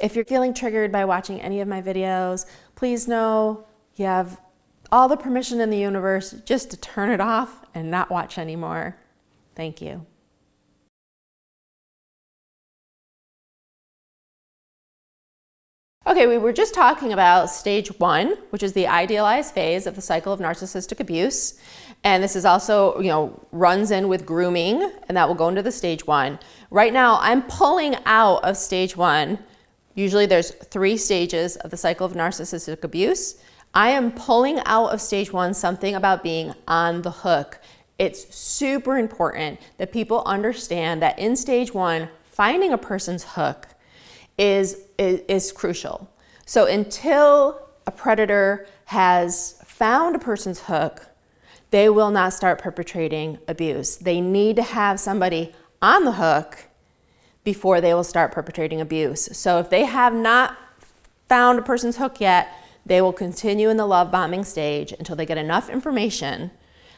If you're feeling triggered by watching any of my videos, please know you have all the permission in the universe just to turn it off and not watch anymore. Thank you. Okay, we were just talking about stage 1, which is the idealize phase of the cycle of narcissistic abuse. And this is also, runs in with grooming, and that will go into the stage 1. Right now, I'm pulling out of stage 1. Usually there's 3 stages of the cycle of narcissistic abuse. I am pulling out of stage 1 something about being on the hook. It's super important that people understand that in stage 1, finding a person's hook is crucial. So until a predator has found a person's hook, they will not start perpetrating abuse. They need to have somebody on the hook before they will start perpetrating abuse. So if they have not found a person's hook yet, they will continue in the love bombing stage until they get enough information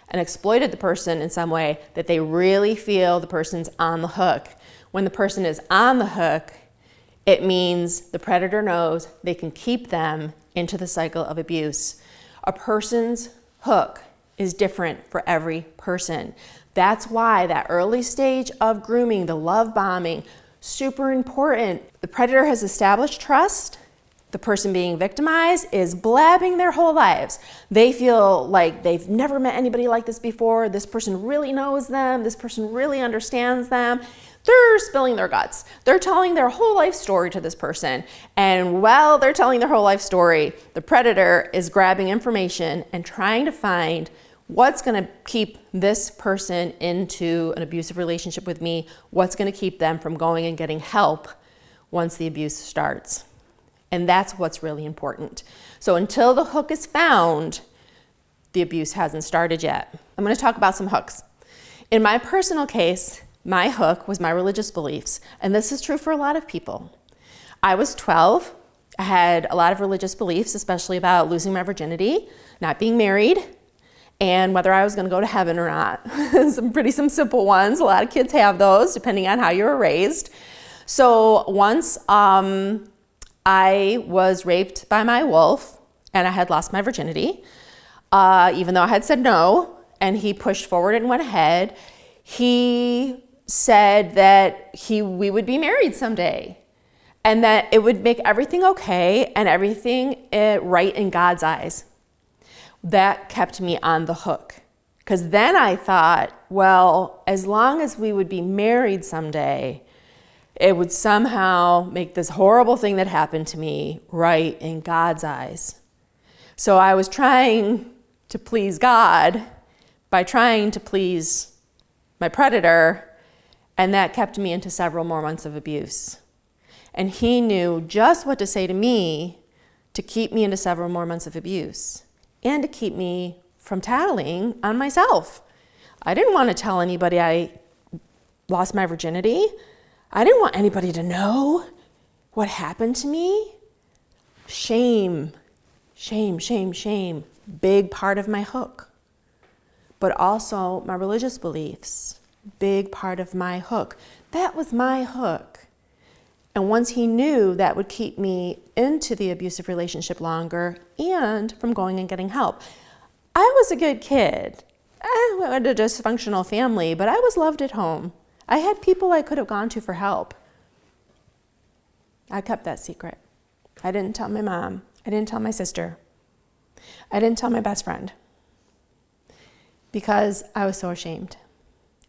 and exploited the person in some way that they really feel the person's on the hook. When the person is on the hook, it means the predator knows they can keep them into the cycle of abuse. A person's hook is different for every person. That's why that early stage of grooming, the love bombing, super important. The predator has established trust. The person being victimized is blabbing their whole lives. They feel like they've never met anybody like this before. This person really knows them. This person really understands them. They're spilling their guts. They're telling their whole life story to this person. And while they're telling their whole life story, the predator is grabbing information and trying to find what's going to keep this person into an abusive relationship with me, what's going to keep them from going and getting help once the abuse starts. And that's what's really important. So until the hook is found, the abuse hasn't started yet. I'm going to talk about some hooks. In my personal case, my hook was my religious beliefs, and this is true for a lot of people. I was 12. I had a lot of religious beliefs, especially about losing my virginity, not being married, and whether I was going to go to heaven or not. Some simple ones. A lot of kids have those, depending on how you were raised. So once I was raped by my wolf, and I had lost my virginity, even though I had said no, and he pushed forward and went ahead. He said that we would be married someday, and that it would make everything okay and everything right in God's eyes. That kept me on the hook, because then I thought, well, as long as we would be married someday, it would somehow make this horrible thing that happened to me right in God's eyes. So I was trying to please God by trying to please my predator, and that kept me into several more months of abuse. And he knew just what to say to me to keep me into several more months of abuse and to keep me from tattling on myself. I didn't want to tell anybody I lost my virginity. I didn't want anybody to know what happened to me. Shame, shame, shame, shame. Big part of my hook. But also my religious beliefs. Big part of my hook. That was my hook. And once he knew, that would keep me into the abusive relationship longer and from going and getting help. I was a good kid. I had a dysfunctional family, but I was loved at home. I had people I could have gone to for help. I kept that secret. I didn't tell my mom. I didn't tell my sister. I didn't tell my best friend because I was so ashamed.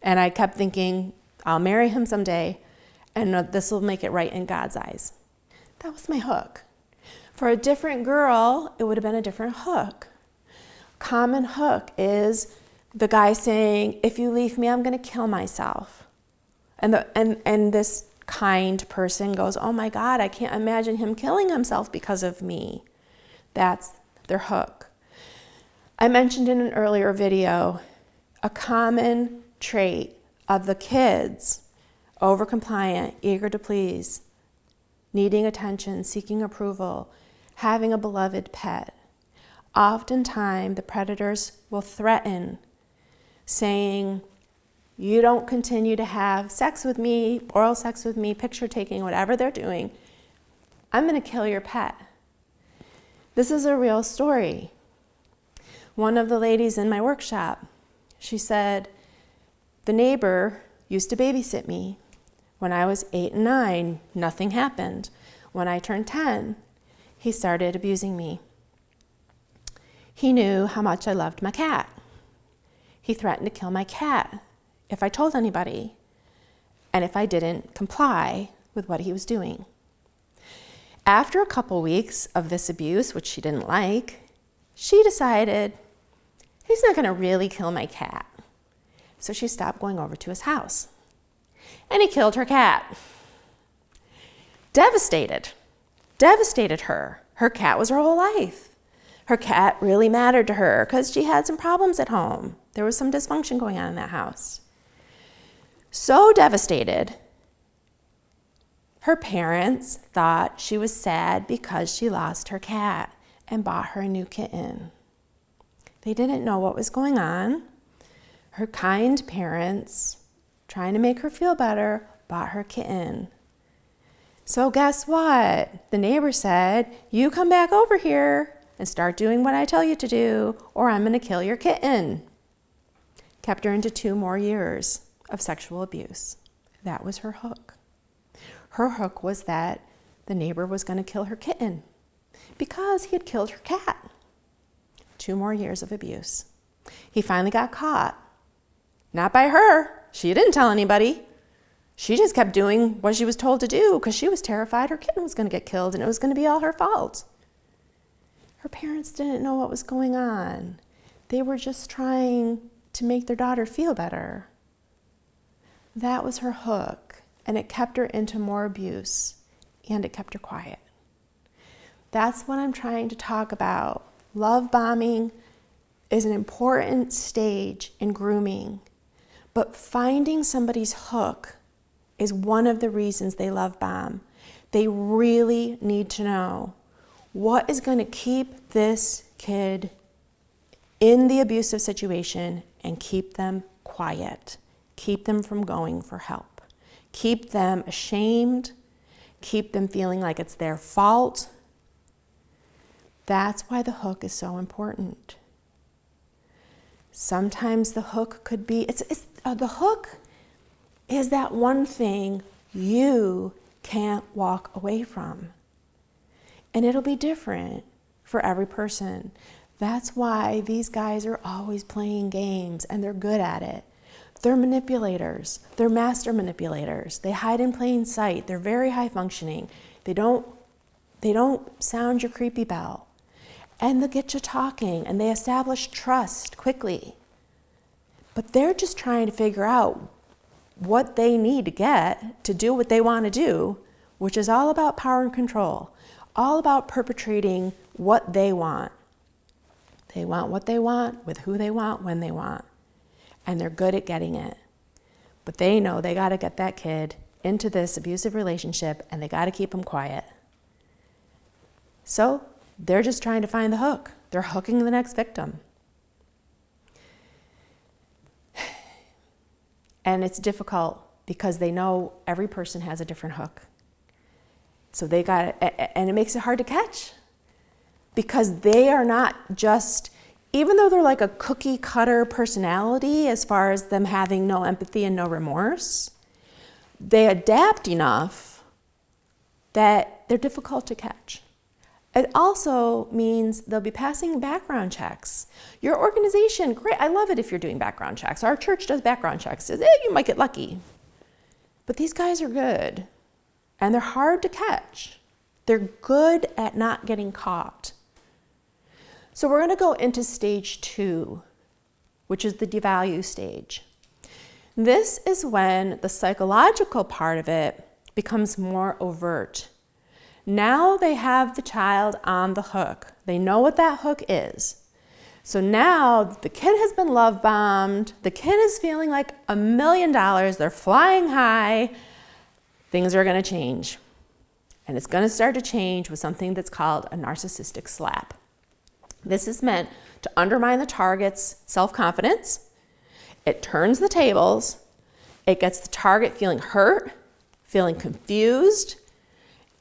And I kept thinking, I'll marry him someday, and this will make it right in God's eyes. That was my hook. For a different girl, it would have been a different hook. Common hook is the guy saying, if you leave me, I'm going to kill myself. And this kind person goes, oh my God, I can't imagine him killing himself because of me. That's their hook. I mentioned in an earlier video, a common trait of the kids, overcompliant, eager to please, needing attention, seeking approval, having a beloved pet. Oftentimes, the predators will threaten, saying, you don't continue to have sex with me, oral sex with me, picture taking, whatever they're doing, I'm going to kill your pet. This is a real story. One of the ladies in my workshop, she said, the neighbor used to babysit me. When I was 8 and 9, nothing happened. When I turned 10, he started abusing me. He knew how much I loved my cat. He threatened to kill my cat if I told anybody, and if I didn't comply with what he was doing. After a couple weeks of this abuse, which she didn't like, she decided he's not going to really kill my cat. So she stopped going over to his house. And he killed her cat. Devastated her. Her cat was her whole life. Her cat really mattered to her because she had some problems at home. There was some dysfunction going on in that house. So devastated, her parents thought she was sad because she lost her cat and bought her a new kitten. They didn't know what was going on. Her kind parents, trying to make her feel better, bought her a kitten. So guess what? The neighbor said, you come back over here and start doing what I tell you to do, or I'm going to kill your kitten. Kept her into 2 more years of sexual abuse. That was her hook. Her hook was that the neighbor was going to kill her kitten because he had killed her cat. 2 more years of abuse. He finally got caught. Not by her. She didn't tell anybody. She just kept doing what she was told to do because she was terrified her kitten was going to get killed and it was going to be all her fault. Her parents didn't know what was going on. They were just trying to make their daughter feel better. That was her hook, and it kept her into more abuse, and it kept her quiet. That's what I'm trying to talk about. Love bombing is an important stage in grooming, but finding somebody's hook is one of the reasons they love bomb. They really need to know what is going to keep this kid in the abusive situation and keep them quiet, keep them from going for help, keep them ashamed, keep them feeling like it's their fault. That's why the hook is so important. Sometimes the hook could be, the hook is that one thing you can't walk away from. And it'll be different for every person. That's why these guys are always playing games and they're good at it. They're manipulators. They're master manipulators. They hide in plain sight. They're very high functioning. They don't sound your creepy bell. And they'll get you talking and they establish trust quickly. But they're just trying to figure out what they need to get to do what they want to do, which is all about power and control, all about perpetrating what they want. They want what they want, with who they want, when they want. And they're good at getting it. But they know they got to get that kid into this abusive relationship and they got to keep him quiet. So they're just trying to find the hook. They're hooking the next victim. And it's difficult because they know every person has a different hook. So they got it, and it makes it hard to catch because they are not just, even though they're like a cookie cutter personality as far as them having no empathy and no remorse, they adapt enough that they're difficult to catch. It also means they'll be passing background checks. Your organization, great, I love it if you're doing background checks. Our church does background checks. You might get lucky. But these guys are good, and they're hard to catch. They're good at not getting caught. So we're gonna go into stage 2, which is the devalue stage. This is when the psychological part of it becomes more overt. Now they have the child on the hook. They know what that hook is. So now the kid has been love bombed. The kid is feeling like $1 million. They're flying high. Things are going to change. And it's going to start to change with something that's called a narcissistic slap. This is meant to undermine the target's self-confidence. It turns the tables. It gets the target feeling hurt, feeling confused,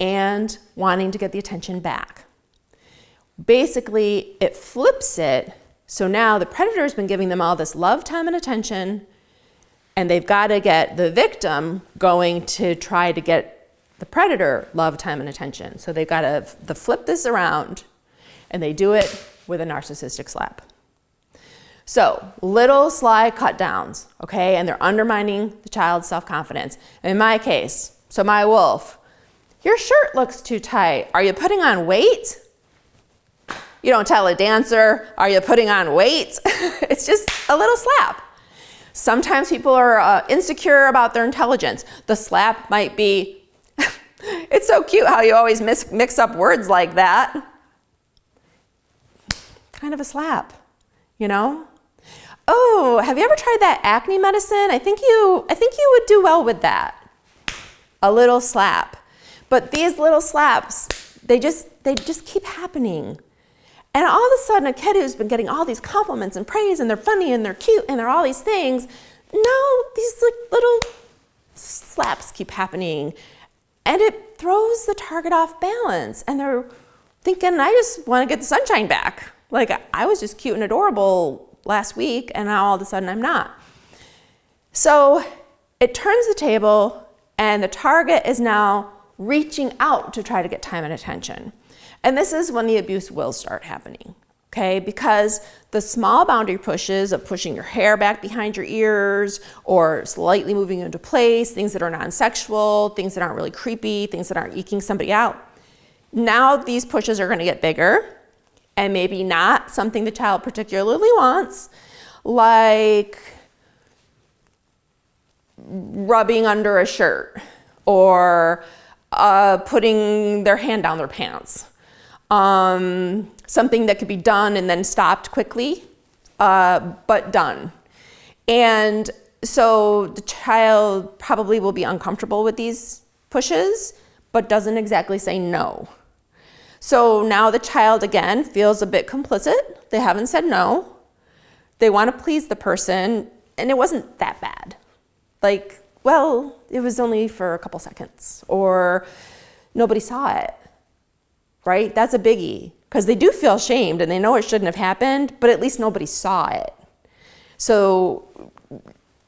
and wanting to get the attention back. Basically, it flips it. So now the predator's been giving them all this love, time, and attention, and they've got to get the victim going to try to get the predator love, time, and attention. So they've got to flip this around, and they do it with a narcissistic slap. So little sly cut downs, okay? And they're undermining the child's self-confidence. In my case, so my wolf, your shirt looks too tight. Are you putting on weight? You don't tell a dancer, are you putting on weight? It's just a little slap. Sometimes people are insecure about their intelligence. The slap might be, it's so cute how you always mix up words like that. Kind of a slap, you know? Oh, have you ever tried that acne medicine? I think you would do well with that. A little slap. But these little slaps, they just keep happening. And all of a sudden, a kid who's been getting all these compliments and praise, and they're funny, and they're cute, and they're all these things, no, these little slaps keep happening. And it throws the target off balance. And they're thinking, I just want to get the sunshine back. Like, I was just cute and adorable last week, and now all of a sudden I'm not. So it turns the table, and the target is now reaching out to try to get time and attention. And this is when the abuse will start happening, okay? Because the small boundary pushes of pushing your hair back behind your ears or slightly moving into place, things that are non-sexual, things that aren't really creepy, things that aren't eking somebody out. Now these pushes are gonna get bigger and maybe not something the child particularly wants, like rubbing under a shirt or putting their hand down their pants. Something that could be done and then stopped quickly, but done. And so the child probably will be uncomfortable with these pushes, but doesn't exactly say no. So now the child, again, feels a bit complicit. They haven't said no. They want to please the person, and it wasn't that bad. Like, well, it was only for a couple seconds, or nobody saw it. Right? That's a biggie, because they do feel shamed and they know it shouldn't have happened, but at least nobody saw it. So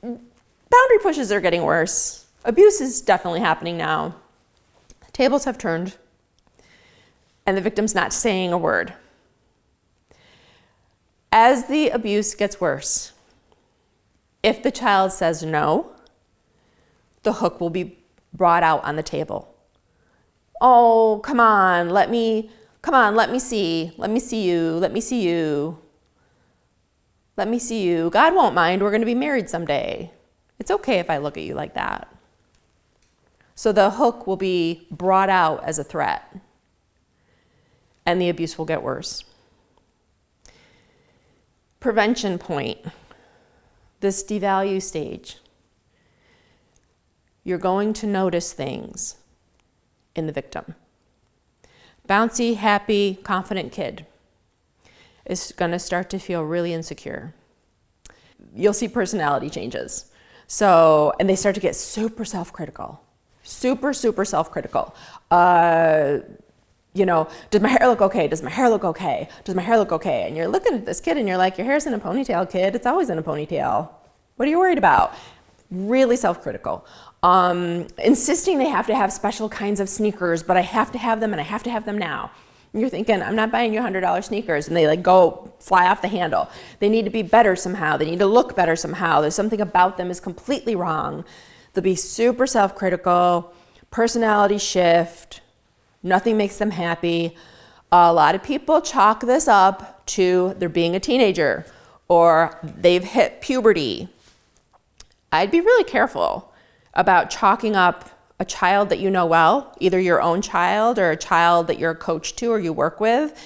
boundary pushes are getting worse. Abuse is definitely happening now. Tables have turned, and the victim's not saying a word. As the abuse gets worse, if the child says no, the hook will be brought out on the table. Oh, come on, let me see you, let me see you. God won't mind, we're gonna be married someday. It's okay if I look at you like that. So the hook will be brought out as a threat, and the abuse will get worse. Prevention point, this devalue stage. You're going to notice things in the victim. Bouncy, happy, confident kid is going to start to feel really insecure. You'll see personality changes. So, and they start to get super self-critical. Super self-critical. You know, does my hair look okay? Does my hair look okay? Does my hair look okay? And you're looking at this kid and you're like, your hair's in a ponytail, kid. It's always in a ponytail. What are you worried about? Really self-critical. Insisting they have to have special kinds of sneakers, but I have to have them and I have to have them now. And you're thinking, I'm not buying you $100 sneakers, and they like go fly off the handle. They need to be better somehow. They need to look better somehow. There's something about them is completely wrong. They'll be super self-critical, personality shift, nothing makes them happy. A lot of people chalk this up to they're being a teenager or they've hit puberty. I'd be really careful about chalking up a child that you know well, either your own child or a child that you're a coach to or you work with,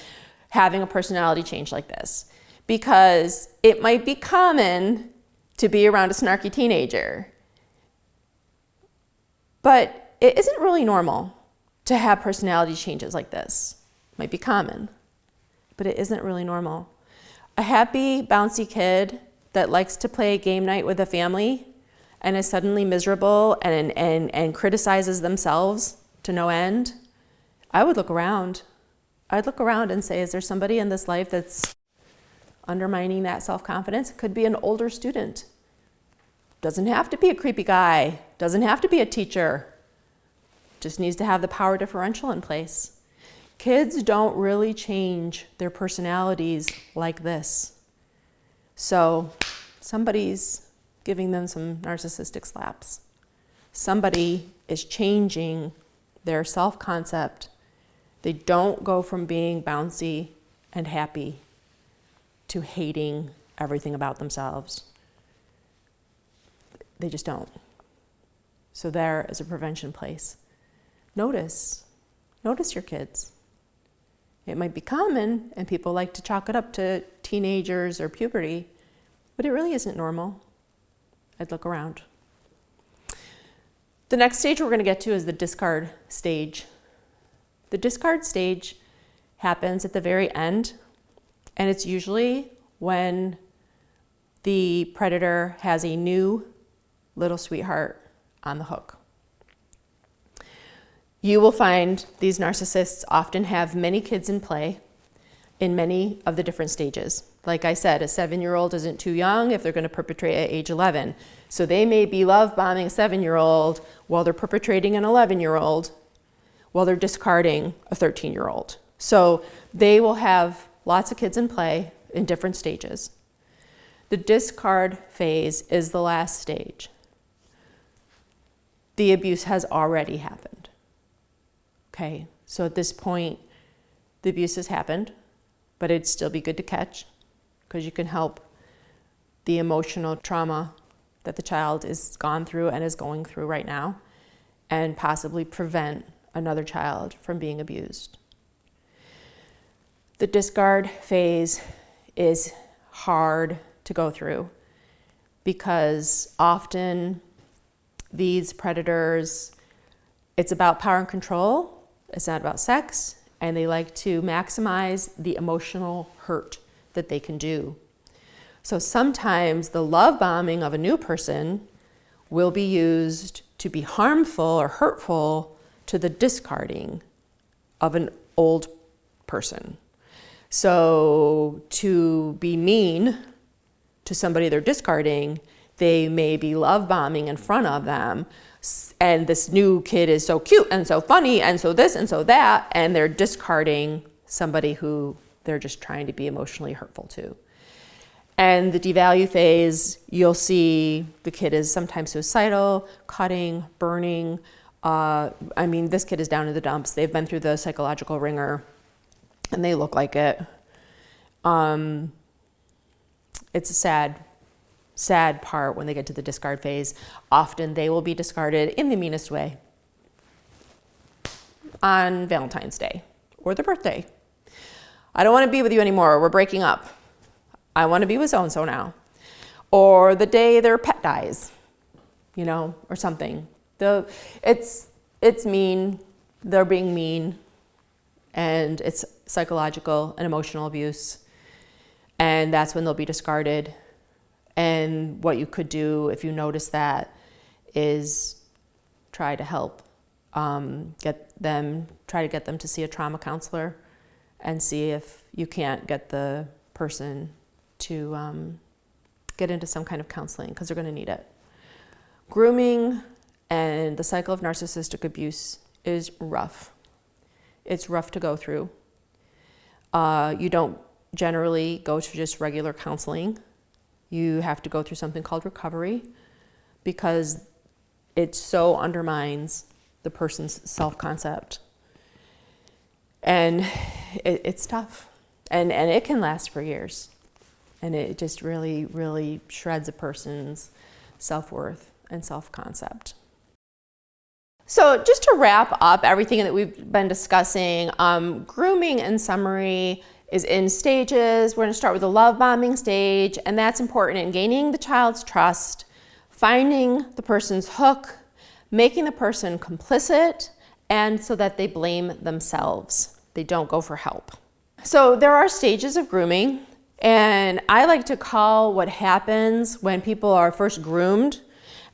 having a personality change like this. Because it might be common to be around a snarky teenager, but it isn't really normal to have personality changes like this. It might be common, but it isn't really normal. A happy, bouncy kid that likes to play game night with a family and is suddenly miserable and criticizes themselves to no end, I would look around. I'd look around and say, is there somebody in this life that's undermining that self-confidence? It could be an older student. Doesn't have to be a creepy guy. Doesn't have to be a teacher. Just needs to have the power differential in place. Kids don't really change their personalities like this. So somebody's giving them some narcissistic slaps. Somebody is changing their self-concept. They don't go from being bouncy and happy to hating everything about themselves. They just don't. So there is a prevention place. Notice your kids. It might be common, and people like to chalk it up to teenagers or puberty, but it really isn't normal. I'd look around. The next stage we're going to get to is the discard stage. The discard stage happens at the very end, and it's usually when the predator has a new little sweetheart on the hook. You will find these narcissists often have many kids in play in many of the different stages. Like I said, a 7-year-old isn't too young if they're going to perpetrate at age 11. So they may be love bombing a 7-year-old while they're perpetrating an 11-year-old, while they're discarding a 13-year-old. So they will have lots of kids in play in different stages. The discard phase is the last stage. The abuse has already happened. Okay, so at this point, the abuse has happened, but it'd still be good to catch because you can help the emotional trauma that the child is gone through and is going through right now, and possibly prevent another child from being abused. The discard phase is hard to go through because often these predators, it's about power and control. It's not about sex, and they like to maximize the emotional hurt that they can do. So sometimes the love bombing of a new person will be used to be harmful or hurtful to the discarding of an old person. So to be mean to somebody they're discarding, they may be love bombing in front of them, and this new kid is so cute and so funny and so this and so that, and they're discarding somebody who they're just trying to be emotionally hurtful to. And the devalue phase, you'll see the kid is sometimes suicidal, cutting, burning. This kid is down in the dumps. They've been through the psychological ringer, and they look like it. It's a sad part when they get to the discard phase. Often they will be discarded in the meanest way on Valentine's Day or their birthday. I don't want to be with you anymore. We're breaking up. I want to be with so-and-so now. Or the day their pet dies, or something. It's mean. They're being mean, and it's psychological and emotional abuse. And that's when they'll be discarded. And what you could do if you notice that is try to help get them to see a trauma counselor and see if you can't get the person to get into some kind of counseling, because they're going to need it. Grooming and the cycle of narcissistic abuse is rough. It's rough to go through. You don't generally go to just regular counseling. You have to go through something called recovery, because it so undermines the person's self-concept. And it's tough. And it can last for years. And it just really, really shreds a person's self-worth and self-concept. So just to wrap up everything that we've been discussing, grooming in summary is in stages. We're going to start with the love bombing stage, and that's important in gaining the child's trust, finding the person's hook, making the person complicit, and so that they blame themselves. They don't go for help. So there are stages of grooming, and I like to call what happens when people are first groomed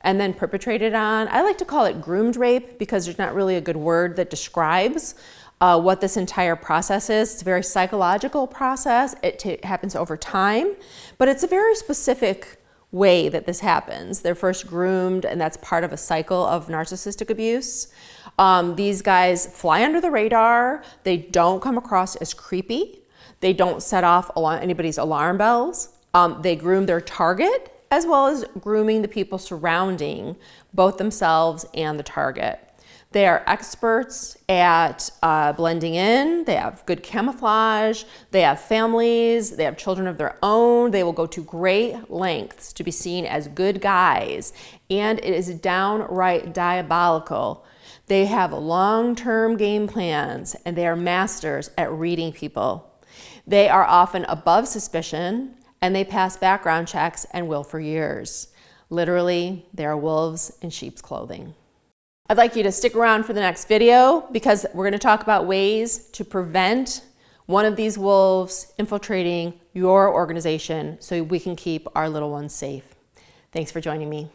and then perpetrated on, I like to call it groomed rape, because there's not really a good word that describes what this entire process is. It's a very psychological process. It happens over time, but it's a very specific way that this happens. They're first groomed, and that's part of a cycle of narcissistic abuse. These guys fly under the radar. They don't come across as creepy. They don't set off anybody's alarm bells. They groom their target as well as grooming the people surrounding both themselves and the target. They are experts at blending in. They have good camouflage. They have families. They have children of their own. They will go to great lengths to be seen as good guys. And it is downright diabolical. They have long-term game plans, and they are masters at reading people. They are often above suspicion, and they pass background checks and will for years. Literally, they are wolves in sheep's clothing. I'd like you to stick around for the next video because we're going to talk about ways to prevent one of these wolves infiltrating your organization so we can keep our little ones safe. Thanks for joining me.